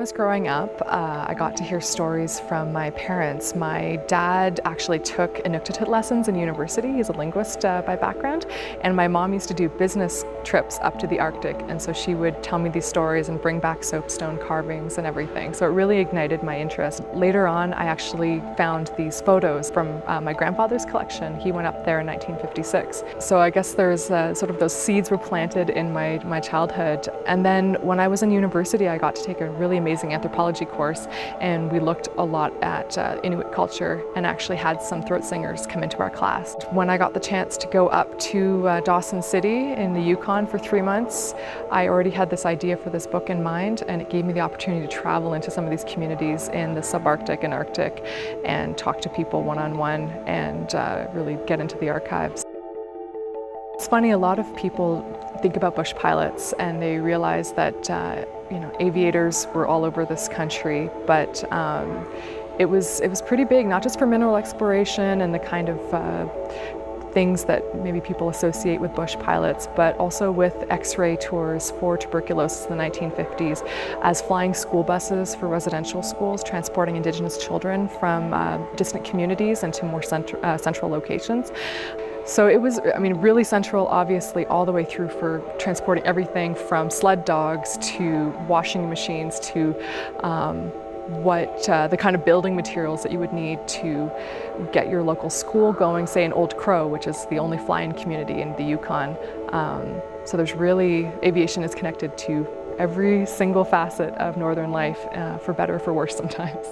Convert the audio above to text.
was growing up, I got to hear stories from my parents. My dad actually took Inuktitut lessons in university. He's a linguist by background. And my mom used to do business trips up to the Arctic. And so she would tell me these stories and bring back soapstone carvings and everything. So it really ignited my interest. Later on, I actually found these photos from my grandfather's collection. He went up there in 1956. So I guess there's sort of those seeds were planted in my childhood. And then when I was in university, I got to take a really amazing anthropology course, and we looked a lot at Inuit culture and actually had some throat singers come into our class. When I got the chance to go up to Dawson City in the Yukon for 3 months, I already had this idea for this book in mind, and it gave me the opportunity to travel into some of these communities in the subarctic and Arctic and talk to people one-on-one and really get into the archives. It's funny, a lot of people think about bush pilots and they realize that aviators were all over this country, but it was pretty big, not just for mineral exploration and the kind of things that maybe people associate with bush pilots, but also with X-ray tours for tuberculosis in the 1950s, as flying school buses for residential schools, transporting Indigenous children from distant communities into more central locations. So it was, really central, obviously, all the way through for transporting everything from sled dogs to washing machines to the kind of building materials that you would need to get your local school going, say in Old Crow, which is the only fly-in community in the Yukon. So there's really, aviation is connected to every single facet of northern life, for better or for worse sometimes.